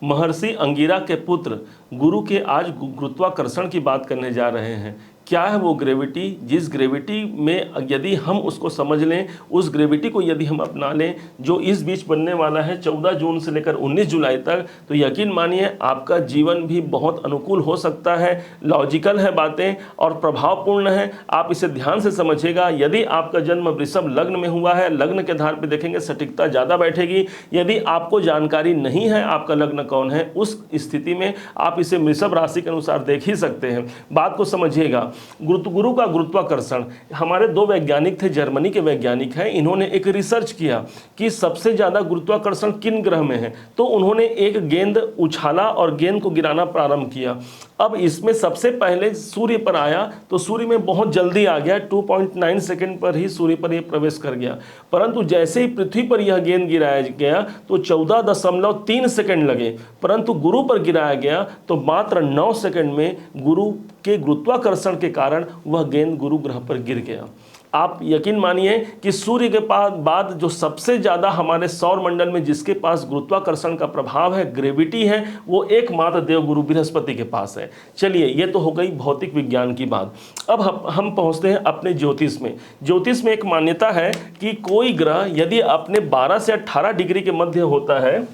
महर्षि अंगिरा के पुत्र गुरु के आज गुरुत्वाकर्षण की बात करने जा रहे हैं। क्या है वो ग्रेविटी, जिस ग्रेविटी में यदि हम उसको समझ लें, उस ग्रेविटी को यदि हम अपना लें जो इस बीच बनने वाला है 14 जून से लेकर 19 जुलाई तक, तो यकीन मानिए आपका जीवन भी बहुत अनुकूल हो सकता है। लॉजिकल है बातें और प्रभावपूर्ण है, आप इसे ध्यान से समझिएगा। यदि आपका जन्म वृषभ लग्न में हुआ है, लग्न के आधार पर देखेंगे सटीकता ज़्यादा बैठेगी। यदि आपको जानकारी नहीं है आपका लग्न कौन है, उस स्थिति में आप इसे वृषभ राशि के अनुसार देख ही सकते हैं। बात को समझिएगा। गुरु का गुरुत्वाकर्षण, हमारे दो वैज्ञानिक थे, जर्मनी के वैज्ञानिक हैं। इन्होंने एक रिसर्च किया कि सबसे ज़्यादा गुरुत्वाकर्षण किन ग्रह में है, तो उन्होंने एक गेंद उछाला और गेंद को गिराना प्रारंभ किया। अब इसमें सबसे पहले सूर्य पर आया तो सूर्य में बहुत जल्दी आ गया, 2.9 सेकंड पर ही सूर्य पर यह प्रवेश कर गया। परंतु जैसे ही पृथ्वी पर यह गेंद गिराया गया तो 14.3 सेकंड लगे, परंतु गुरु पर गिराया गया तो मात्र 9 सेकंड में गुरु के गुरुत्वाकर्षण के कारण वह गेंद गुरु ग्रह पर गिर गया। आप यकीन मानिए कि सूर्य के बाद जो सबसे ज़्यादा हमारे सौर मंडल में जिसके पास गुरुत्वाकर्षण का प्रभाव है, ग्रेविटी है, वो एकमात्र देवगुरु बृहस्पति के पास है। चलिए, ये तो हो गई भौतिक विज्ञान की बात। अब हम पहुंचते हैं अपने ज्योतिष में। ज्योतिष में एक मान्यता है कि कोई ग्रह यदि अपने 12 से 18 डिग्री के मध्य होता है,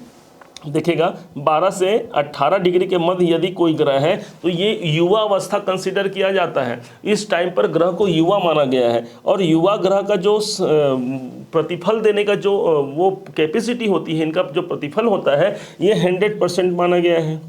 देखिएगा 12 से 18 डिग्री के मध्य यदि कोई ग्रह है तो ये युवा अवस्था कंसीडर किया जाता है। इस टाइम पर ग्रह को युवा माना गया है और युवा ग्रह का जो प्रतिफल देने का जो वो कैपेसिटी होती है, इनका जो प्रतिफल होता है, ये 100% माना गया है।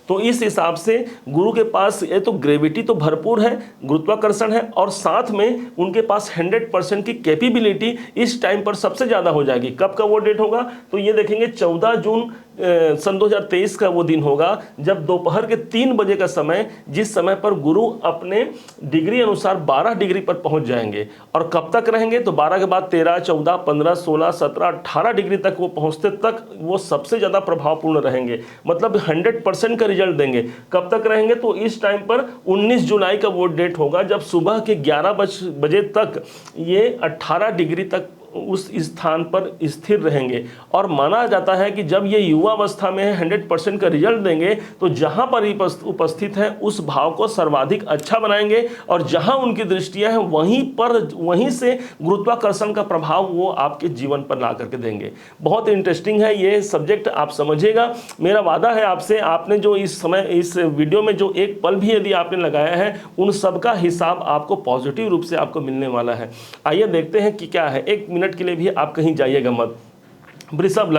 तो इस हिसाब से गुरु के पास ये तो ग्रेविटी तो भरपूर है, गुरुत्वाकर्षण है, और साथ में उनके पास 100% की कैपेबिलिटी इस टाइम पर सबसे ज़्यादा हो जाएगी। कब का वो डेट होगा तो ये देखेंगे 14 जून सन 2023 का वो दिन होगा जब दोपहर के 3 बजे का समय, जिस समय पर गुरु अपने डिग्री अनुसार 12 डिग्री पर पहुंच जाएंगे। और कब तक रहेंगे तो 12 के बाद 13, 14, 15, 16, 17, 18 डिग्री तक वो पहुंचते तक वो सबसे ज़्यादा प्रभावपूर्ण रहेंगे, मतलब 100% का रिजल्ट देंगे। कब तक रहेंगे तो इस टाइम पर 19 जुलाई का वो डेट होगा जब सुबह के 11 बजे तक ये 18 डिग्री तक उस स्थान पर स्थिर रहेंगे। और माना जाता है कि जब ये युवा अवस्था में 100% का रिजल्ट देंगे तो जहां पर उपस्थित है उस भाव को सर्वाधिक अच्छा बनाएंगे और जहां उनकी दृष्टियां हैं वहीं से गुरुत्वाकर्षण का प्रभाव वो आपके जीवन पर ला करके देंगे। बहुत इंटरेस्टिंग है ये सब्जेक्ट, आप समझिएगा। मेरा वादा है आपसे, आपने जो इस समय इस वीडियो में जो एक पल भी यदि आपने लगाया है, उन सबका हिसाब आपको पॉजिटिव रूप से आपको मिलने वाला है। आइए देखते हैं कि क्या है। 1 मिनट के लिए भी आप कहीं जाइएगा मत। वृषभ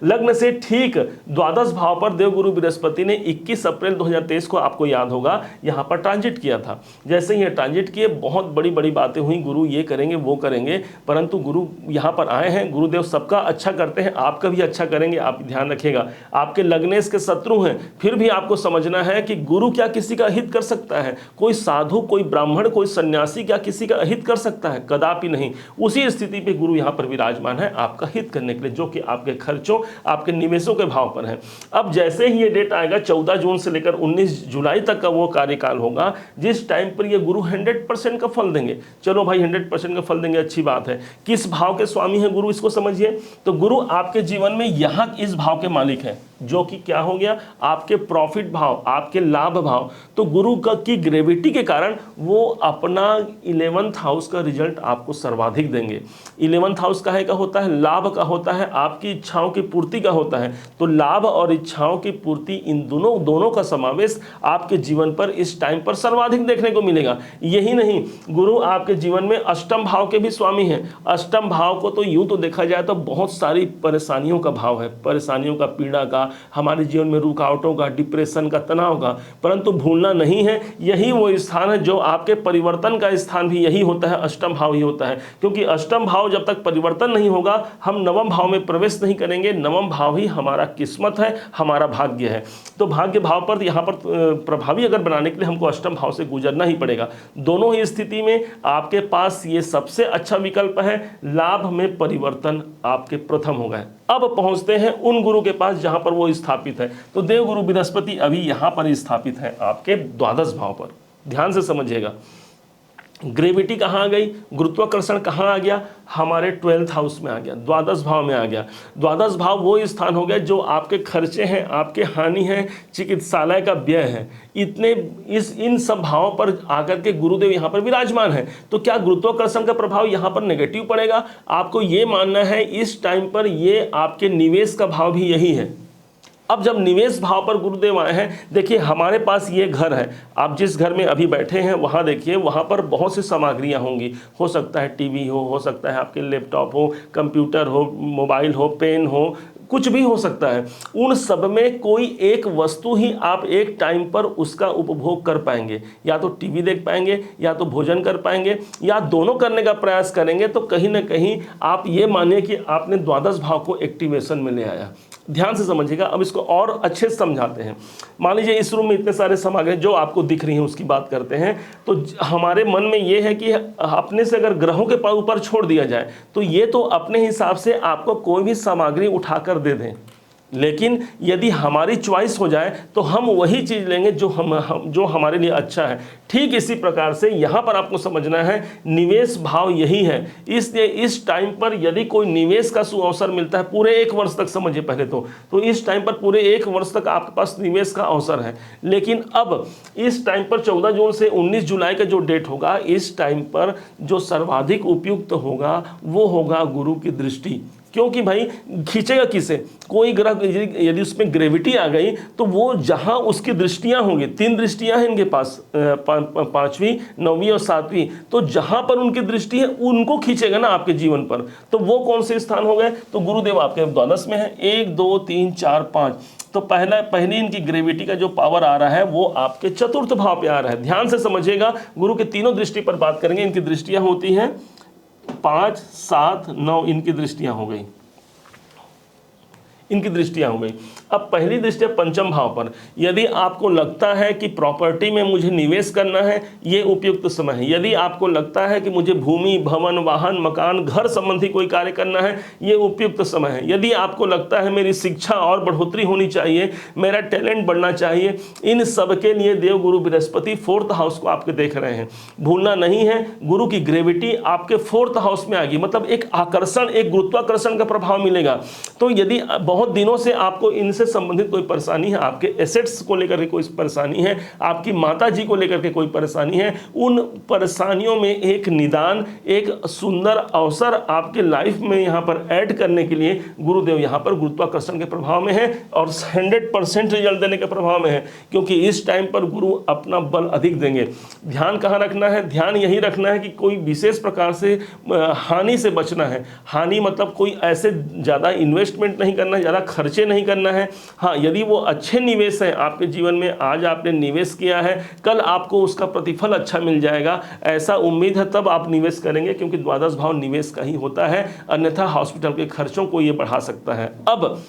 लग्न से ठीक द्वादश भाव पर देवगुरु बृहस्पति ने 21 अप्रैल 2023 को, आपको याद होगा, यहाँ पर ट्रांजिट किया था। जैसे ही ट्रांजिट किए बहुत बड़ी बड़ी बातें हुई, गुरु ये करेंगे वो करेंगे, परंतु गुरु यहाँ पर आए हैं। गुरुदेव सबका अच्छा करते हैं, आपका भी अच्छा करेंगे, आप ध्यान रखिएगा। आपके लग्नेश के शत्रु हैं, फिर भी आपको समझना है कि गुरु क्या किसी का हित कर सकता है? कोई साधु, कोई ब्राह्मण, कोई सन्यासी क्या किसी का हित कर सकता है? कदापि नहीं। उसी स्थिति पर गुरु यहाँ पर विराजमान है आपका हित करने के लिए, जो कि आपके खर्चों, आपके निवेशों के भाव पर है। अब जैसे ही ये डेट आएगा 14 जून से लेकर 19 जुलाई तक का वो कार्यकाल होगा जिस टाइम पर ये गुरु 100% का फल देंगे। चलो भाई 100% का फल देंगे, अच्छी बात है। किस भाव के स्वामी है गुरु, इसको समझिए। तो गुरु आपके जीवन में यहाँ इस भाव के मालिक है, जो कि क्या हो गया, आपके प्रॉफिट भाव, आपके लाभ भाव। तो गुरु की ग्रेविटी के कारण वो अपना 11th हाउस का रिजल्ट आपको सर्वाधिक देंगे। 11th हाउस का होता है लाभ का, होता है आपकी इच्छाओं की पूर्ति का होता है। तो लाभ और इच्छाओं की पूर्ति, इन दोनों का समावेश आपके जीवन पर इस टाइम पर सर्वाधिक देखने को मिलेगा। यही नहीं, गुरु आपके जीवन में अष्टम भाव के भी स्वामी हैं। अष्टम भाव को तो यूं तो देखा जाए तो बहुत सारी परेशानियों का भाव है, परेशानियों का, पीड़ा का, हमारे जीवन में रुकावटों का, डिप्रेशन का, तनाव का। परंतु भूलना नहीं है, यही वो स्थान है जो आपके परिवर्तन का स्थान भी यही होता है, अष्टम भाव ही होता है। क्योंकि अष्टम भाव जब तक परिवर्तन नहीं होगा, हम नवम भाव में प्रवेश नहीं करेंगे। नवम भाव ही हमारा किस्मत है, हमारा भाग्य है। तो भाग्य भाव पर यहाँ पर प्रभावी अगर बनाने के लिए हमको अष्टम भाव से गुजरना ही पड़ेगा। दोनों ही स्थिति में आपके पास ये सबसे अच्छा विकल्प है। लाभ में परिवर्तन आपके प्रथम हो गए। अब पहुंचते हैं उन गुरु के पास जहां पर वो स्थापित है। तो देवगुरु बृहस्पति अभी यहां पर स्थापित है आपके द्वादश भाव पर, ध्यान से समझिएगा। ग्रेविटी कहाँ आ गई, गुरुत्वाकर्षण कहाँ आ गया, हमारे 12th हाउस में आ गया, द्वादश भाव में आ गया। द्वादश भाव वो स्थान हो गया जो आपके खर्चे हैं, आपके हानि है, चिकित्सालय का व्यय है, इतने इन सब भावों पर आकर के गुरुदेव यहाँ पर विराजमान है। तो क्या गुरुत्वाकर्षण का प्रभाव यहाँ पर नेगेटिव पड़ेगा? आपको ये मानना है इस टाइम पर ये आपके निवेश का भाव भी यही है। अब जब निवेश भाव पर गुरुदेव आए हैं, देखिए हमारे पास ये घर है, आप जिस घर में अभी बैठे हैं वहाँ देखिए, वहाँ पर बहुत सी सामग्रियाँ होंगी, हो सकता है टीवी हो सकता है आपके लैपटॉप हो, कंप्यूटर हो, मोबाइल हो, पेन हो, कुछ भी हो सकता है। उन सब में कोई एक वस्तु ही आप एक टाइम पर उसका उपभोग कर पाएंगे, या तो टीवी देख पाएंगे, या तो भोजन कर पाएंगे, या दोनों करने का प्रयास करेंगे। तो कहीं ना कहीं आप ये मानिए कि आपने द्वादश भाव को एक्टिवेशन में ले आया। ध्यान से समझिएगा, अब इसको और अच्छे से समझाते हैं। मान लीजिए इस रूम में इतने सारे सामग्री जो आपको दिख रही हैं उसकी बात करते हैं, तो हमारे मन में ये है कि अपने से अगर ग्रहों के ऊपर छोड़ दिया जाए तो ये तो अपने हिसाब से आपको कोई भी सामग्री उठाकर दे दें, लेकिन यदि हमारी चॉइस हो जाए तो हम वही चीज़ लेंगे जो हमारे लिए अच्छा है। ठीक इसी प्रकार से यहाँ पर आपको समझना है निवेश भाव यही है। इसलिए इस टाइम पर यदि कोई निवेश का सुअवसर मिलता है, पूरे 1 वर्ष तक समझिए पहले तो इस टाइम पर पूरे 1 वर्ष तक आपके पास निवेश का अवसर है। लेकिन अब इस टाइम पर 14 जून से 19 जुलाई का जो डेट होगा, इस टाइम पर जो सर्वाधिक उपयुक्त होगा वो होगा गुरु की दृष्टि। क्योंकि भाई खींचेगा किसे, कोई ग्रह यदि उसमें ग्रेविटी आ गई तो वो जहां उसकी दृष्टियां होंगी, 3 दृष्टियां हैं इनके पास, 5वीं 9वीं और 7वीं, तो जहां पर उनकी दृष्टि है उनको खींचेगा ना आपके जीवन पर। तो वो कौन से स्थान हो गए, तो गुरुदेव आपके द्वादश में है, 1 2 3 4 5। तो पहली इनकी ग्रेविटी का जो पावर आ रहा है वो आपके चतुर्थ भाव पे आ रहा है। ध्यान से समझिएगा, गुरु के तीनों दृष्टि पर बात करेंगे। इनकी दृष्टियां होती हैं 5 7 9, इनकी दृष्टियां हो गई, इनकी दृष्टियां हो गई। अब पहली दृष्टि पंचम भाव पर, यदि आपको लगता है कि प्रॉपर्टी में मुझे निवेश करना है, ये उपयुक्त समय है। यदि आपको लगता है कि मुझे भूमि, भवन, वाहन, मकान, घर संबंधी कोई कार्य करना है, ये उपयुक्त समय है। यदि आपको लगता है मेरी शिक्षा और बढ़ोतरी होनी चाहिए, मेरा टैलेंट बढ़ना चाहिए, इन सब के लिए देव गुरु बृहस्पति 4th हाउस को आपके देख रहे हैं। भूलना नहीं है, गुरु की ग्रेविटी आपके 4th हाउस में आ गई, मतलब एक आकर्षण, एक गुरुत्वाकर्षण का प्रभाव मिलेगा। तो यदि बहुत दिनों से आपको इनसे संबंधित कोई परेशानी है, आपके एसेट्स को लेकर के कोई परेशानी है, आपकी माता जी को लेकर के कोई परेशानी है, उन परेशानियों में एक निदान, एक सुंदर अवसर आपके लाइफ में यहाँ पर ऐड करने के लिए गुरुदेव यहाँ पर गुरुत्वाकर्षण के प्रभाव में है और 100% रिजल्ट देने के प्रभाव में है। क्योंकि इस टाइम पर गुरु अपना बल अधिक देंगे। ध्यान कहाँ रखना है, ध्यान यही रखना है कि कोई विशेष प्रकार से हानि से बचना है। हानि मतलब कोई ऐसे ज़्यादा इन्वेस्टमेंट नहीं करना है, ज़्यादा खर्चे नहीं करना है। हाँ, यदि वो अच्छे निवेश हैं आपके जीवन में, आज आपने निवेश किया है, कल आपको उसका प्रतिफल अच्छा मिल जाएगा, ऐसा उम्मीद है, तब आप निवेश करेंगे। क्योंकि द्वादश भाव निवेश का ही होता है, अन्यथा हॉस्पिटल के खर्चों को ये बढ़ा सकता है। अब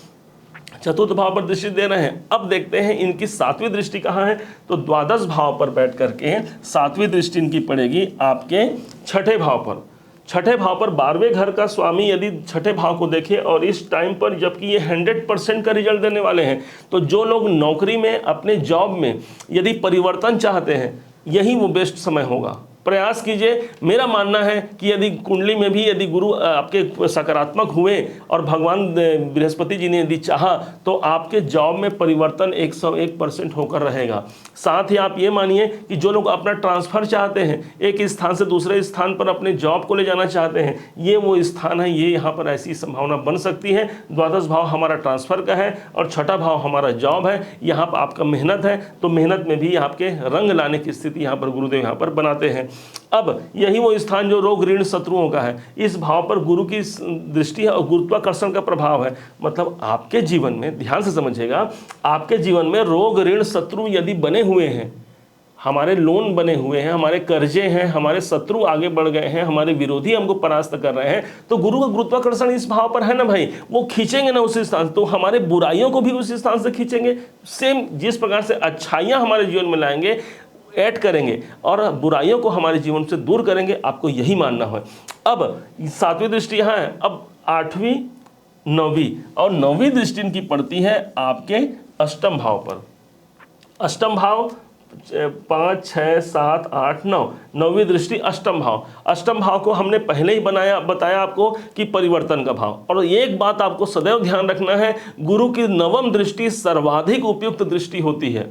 चतुर्थ भाव पर दृष्टि दे रहे हैं। अब देखते हैं इनकी 7वीं दृष्टि कहाँ है। तो द्वादश भाव पर बैठ करके 7वीं दृष्टि इनकी पड़ेगी आपके 6ठे भाव पर। 6ठे भाव पर 12वें घर का स्वामी यदि 6ठे भाव को देखे, और इस टाइम पर जबकि ये 100% का रिजल्ट देने वाले हैं, तो जो लोग नौकरी में, अपने जॉब में यदि परिवर्तन चाहते हैं, यही वो बेस्ट समय होगा। प्रयास कीजिए। मेरा मानना है कि यदि कुंडली में भी यदि गुरु आपके सकारात्मक हुए और भगवान बृहस्पति जी ने यदि चाहा, तो आपके जॉब में परिवर्तन 101% होकर रहेगा। साथ ही आप ये मानिए कि जो लोग अपना ट्रांसफ़र चाहते हैं, एक स्थान से दूसरे स्थान पर अपने जॉब को ले जाना चाहते हैं, ये वो स्थान है, ये यहाँ पर ऐसी संभावना बन सकती है। द्वादश भाव हमारा ट्रांसफ़र का है और 6ठा भाव हमारा जॉब है। यहाँ पर आपका मेहनत है, तो मेहनत में भी आपके रंग लाने की स्थिति यहाँ पर गुरुदेव यहाँ पर बनाते हैं। अब यही वो स्थान जो रोग ऋण शत्रुओं का है, इस भाव पर गुरु की दृष्टि है और गुरुत्वाकर्षण का प्रभाव है। मतलब आपके जीवन में, ध्यान से समझिएगा, आपके जीवन में रोग ऋण शत्रु यदि बने हुए हैं, हमारे लोन बने हुए हैं, हमारे कर्जे हैं, हमारे शत्रु आगे बढ़ गए हैं, हमारे विरोधी हमको परास्त कर रहे हैं, तो गुरु का गुरुत्वाकर्षण इस भाव पर है ना भाई, वो खींचेंगे ना उस स्थान से, तो हमारे बुराइयों को भी उस स्थान से खींचेंगे। सेम जिस प्रकार से अच्छाइयाँ हमारे जीवन में लाएंगे, ऐड करेंगे और बुराइयों को हमारे जीवन से दूर करेंगे, आपको यही मानना है। अब 7वीं दृष्टि यहाँ है। अब 8वीं 9वीं और 9वीं दृष्टि इनकी पड़ती है आपके अष्टम भाव पर। अष्टम भाव 5, 6, 7, 8, 9, नौवीं दृष्टि अष्टम भाव। अष्टम भाव को हमने पहले ही बताया आपको कि परिवर्तन का भाव। और एक बात आपको सदैव ध्यान रखना है, गुरु की नवम दृष्टि सर्वाधिक उपयुक्त दृष्टि होती है।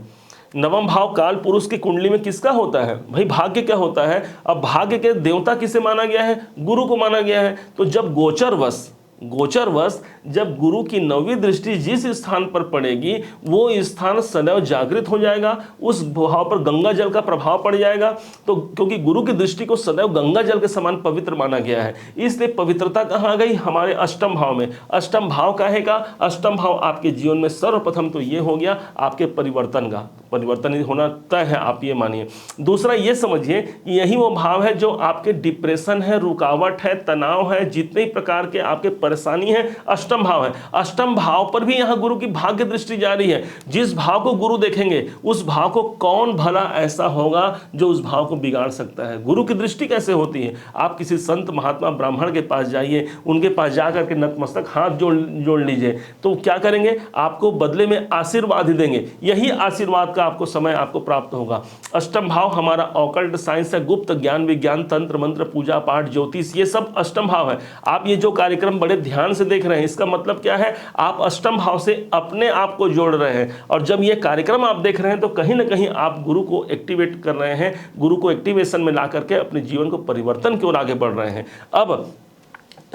नवम भाव काल पुरुष की कुंडली में किसका होता है भाई? भाग्य क्या होता है? अब भाग्य के देवता किसे माना गया है? गुरु को माना गया है। तो जब गोचरवश जब गुरु की नौवीं दृष्टि जिस स्थान पर पड़ेगी वो स्थान सदैव जागृत हो जाएगा, उस भाव पर गंगा जल का प्रभाव पड़ जाएगा। तो क्योंकि गुरु की दृष्टि को सदैव गंगा जल के समान पवित्र माना गया है, इसलिए पवित्रता कहाँ आ गई? हमारे अष्टम भाव में। अष्टम भाव काहे का? अष्टम भाव आपके जीवन में सर्वप्रथम तो ये हो गया आपके परिवर्तन का, परिवर्तन होना तय है, आप ये मानिए। दूसरा ये समझिए कि यही वो भाव है जो आपके डिप्रेशन है, रुकावट है, तनाव है, जितने प्रकार के आपके परेशानी है, अष्टम भाव है। अष्टम भाव पर भी यहाँ गुरु की भाग्य दृष्टि जारी है। जिस भाव को गुरु देखेंगे उस भाव को कौन भला ऐसा होगा जो उस भाव को बिगाड़ सकता है? गुरु की दृष्टि कैसे होती है? आप किसी संत महात्मा ब्राह्मण के पास जाइए, उनके पास जाकर के नतमस्तक हाथ जोड़ लीजिए, तो क्या करेंगे? आपको बदले में आशीर्वाद ही देंगे। यही आशीर्वाद का आपको समय आपको प्राप्त होगा। अष्टम भाव हमारा ऑकल्ट साइंस है, गुप्त ज्ञान विज्ञान, तंत्र मंत्र, पूजा पाठ, ज्योतिष, ये सब अष्टम भाव है। आप ये जो कार्यक्रम बड़े ध्यान से देख रहे हैं, इसका मतलब क्या है? आप अष्टम भाव से अपने आप को जोड़ रहे हैं। और जब ये कार्यक्रम आप देख रहे हैं तो कहीं ना कहीं आप गुरु को एक्टिवेट कर रहे हैं, गुरु को एक्टिवेशन में ला करके अपने जीवन को परिवर्तन की ओर आगे बढ़ रहे हैं। अब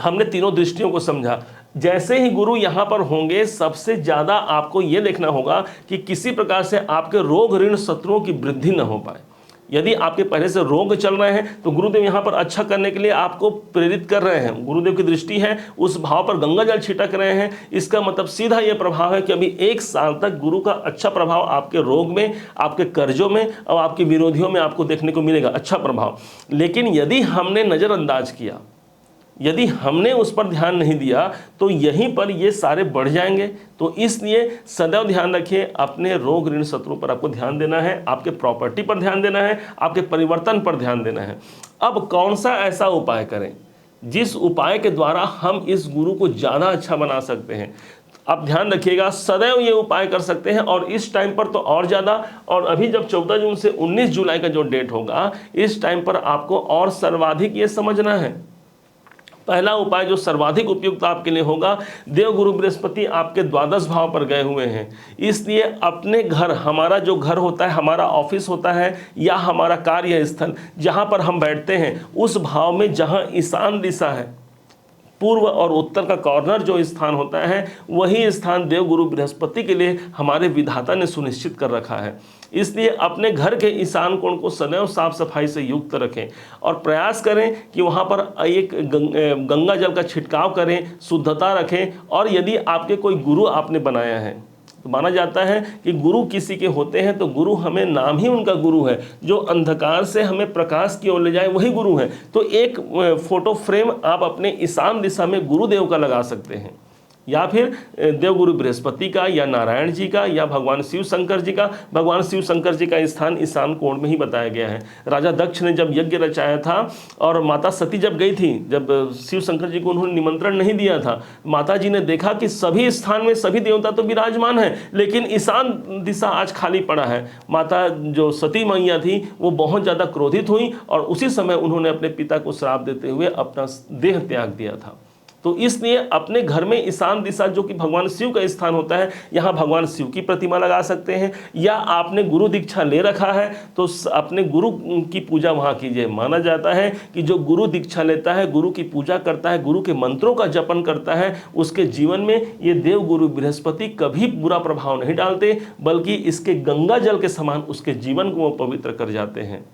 हमने तीनों दृष्टियों को समझा। जैसे ही गुरु यहाँ पर होंगे, सबसे ज़्यादा आपको ये देखना होगा कि किसी प्रकार से आपके रोग ऋण शत्रुओं की वृद्धि न हो पाए। यदि आपके पहले से रोग चल रहे हैं तो गुरुदेव यहाँ पर अच्छा करने के लिए आपको प्रेरित कर रहे हैं। गुरुदेव की दृष्टि है, उस भाव पर गंगा जल छिटक रहे हैं। इसका मतलब सीधा ये प्रभाव है कि अभी 1 साल तक गुरु का अच्छा प्रभाव आपके रोग में, आपके कर्जों में और आपके विरोधियों में आपको देखने को मिलेगा, अच्छा प्रभाव। लेकिन यदि हमने नज़रअंदाज किया, यदि हमने उस पर ध्यान नहीं दिया तो यहीं पर ये सारे बढ़ जाएंगे। तो इसलिए सदैव ध्यान रखिए, अपने रोग ऋण शत्रुओं पर आपको ध्यान देना है, आपके प्रॉपर्टी पर ध्यान देना है, आपके परिवर्तन पर ध्यान देना है। अब कौन सा ऐसा उपाय करें जिस उपाय के द्वारा हम इस गुरु को ज़्यादा अच्छा बना सकते हैं? आप ध्यान रखिएगा, सदैव ये उपाय कर सकते हैं और इस टाइम पर तो और ज़्यादा। और अभी जब 14 जून से 19 जुलाई का जो डेट होगा, इस टाइम पर आपको और सर्वाधिक ये समझना है। पहला उपाय जो सर्वाधिक उपयुक्त आपके लिए होगा, देव गुरु बृहस्पति आपके द्वादश भाव पर गए हुए हैं, इसलिए अपने घर, हमारा जो घर होता है, हमारा ऑफिस होता है या हमारा कार्य स्थल जहाँ पर हम बैठते हैं, उस भाव में जहाँ ईशान दिशा है, पूर्व और उत्तर का कॉर्नर जो स्थान होता है, वही स्थान देव गुरु बृहस्पति के लिए हमारे विधाता ने सुनिश्चित कर रखा है। इसलिए अपने घर के ईशान कोण को सदैव साफ सफाई से युक्त रखें और प्रयास करें कि वहाँ पर एक गंगा जल का छिड़काव करें, शुद्धता रखें। और यदि आपके कोई गुरु आपने बनाया है, तो माना जाता है कि गुरु किसी के होते हैं तो गुरु हमें, नाम ही उनका गुरु है, जो अंधकार से हमें प्रकाश की ओर ले जाए वही गुरु है। तो एक फोटो फ्रेम आप अपने ईशान दिशा में गुरुदेव का लगा सकते हैं, या फिर देवगुरु बृहस्पति का, या नारायण जी का, या भगवान शिव शंकर जी का। भगवान शिव शंकर जी का स्थान ईशान कोण में ही बताया गया है। राजा दक्ष ने जब यज्ञ रचाया था और माता सती जब गई थी, जब शिव शंकर जी को उन्होंने निमंत्रण नहीं दिया था, माता जी ने देखा कि सभी स्थान में सभी देवता तो विराजमान हैं, लेकिन ईशान दिशा आज खाली पड़ा है। माता जो सती मैया थी वो बहुत ज़्यादा क्रोधित हुई और उसी समय उन्होंने अपने पिता को श्राप देते हुए अपना देह त्याग दिया था। तो इसलिए अपने घर में ईशान दिशा, जो कि भगवान शिव का स्थान होता है, यहाँ भगवान शिव की प्रतिमा लगा सकते हैं। या आपने गुरु दीक्षा ले रखा है तो अपने गुरु की पूजा वहाँ कीजिए। माना जाता है कि जो गुरु दीक्षा लेता है, गुरु की पूजा करता है, गुरु के मंत्रों का जपन करता है, उसके जीवन में ये देव गुरु बृहस्पति कभी बुरा प्रभाव नहीं डालते, बल्कि इसके गंगा जल के समान उसके जीवन को वो पवित्र कर जाते हैं।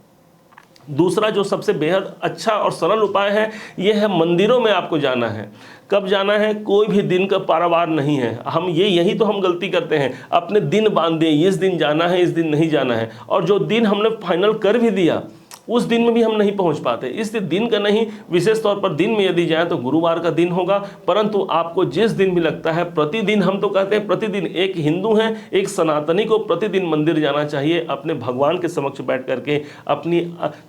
दूसरा जो सबसे बेहद अच्छा और सरल उपाय है, ये है मंदिरों में आपको जाना है। कब जाना है? कोई भी दिन का पारावार नहीं है। हम यही तो हम गलती करते हैं, अपने दिन बांध दिए, इस दिन जाना है, इस दिन नहीं जाना है, और जो दिन हमने फाइनल कर भी दिया उस दिन में भी हम नहीं पहुंच पाते। इसलिए दिन का नहीं, विशेष तौर पर दिन में यदि जाए तो गुरुवार का दिन होगा। परंतु आपको जिस दिन भी लगता है, प्रतिदिन, हम तो कहते हैं प्रतिदिन, एक हिंदू है, एक सनातनी को प्रतिदिन मंदिर जाना चाहिए। अपने भगवान के समक्ष बैठ करके अपनी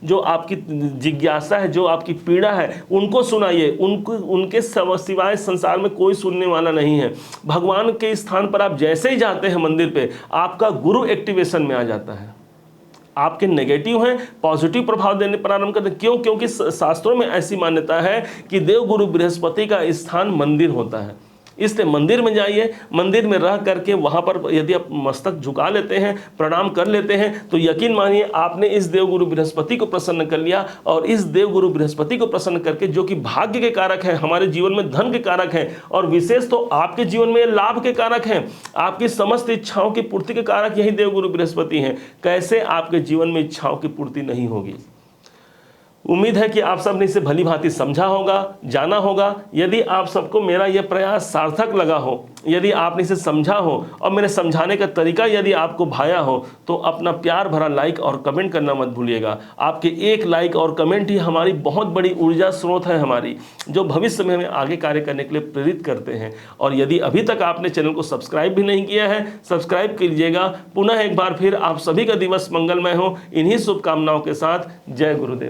जो आपकी जिज्ञासा है, जो आपकी पीड़ा है, उनको सुनाइए। उनके सिवाय संसार में कोई सुनने वाला नहीं है। भगवान के स्थान पर आप जैसे ही जाते हैं मंदिर पर, आपका गुरु एक्टिवेशन में आ जाता है। आपके नेगेटिव हैं, पॉजिटिव प्रभाव देने प्रारंभ करते हैं। क्यों? क्योंकि शास्त्रों में ऐसी मान्यता है कि देवगुरु बृहस्पति का स्थान मंदिर होता है। इसलिए मंदिर में जाइए, मंदिर में रह करके वहाँ पर यदि आप मस्तक झुका लेते हैं, प्रणाम कर लेते हैं, तो यकीन मानिए आपने इस देवगुरु बृहस्पति को प्रसन्न कर लिया। और इस देवगुरु बृहस्पति को प्रसन्न करके, जो कि भाग्य के कारक है, हमारे जीवन में धन के कारक है, और विशेष तो आपके जीवन में लाभ के कारक हैं, आपकी समस्त इच्छाओं की पूर्ति के कारक यही देवगुरु बृहस्पति हैं। कैसे आपके जीवन में इच्छाओं की पूर्ति नहीं होगी? उम्मीद है कि आप सबने इसे भली भांति समझा होगा, जाना होगा। यदि आप सबको मेरा यह प्रयास सार्थक लगा हो, यदि आपने इसे समझा हो और मेरे समझाने का तरीका यदि आपको भाया हो, तो अपना प्यार भरा लाइक और कमेंट करना मत भूलिएगा। आपके एक लाइक और कमेंट ही हमारी बहुत बड़ी ऊर्जा स्रोत है हमारी, जो भविष्य में हमें आगे कार्य करने के लिए प्रेरित करते हैं। और यदि अभी तक आपने चैनल को सब्सक्राइब भी नहीं किया है, सब्सक्राइब कीजिएगा। पुनः एक बार फिर आप सभी का दिवस मंगलमय हो, इन्हीं शुभकामनाओं के साथ। जय गुरुदेव।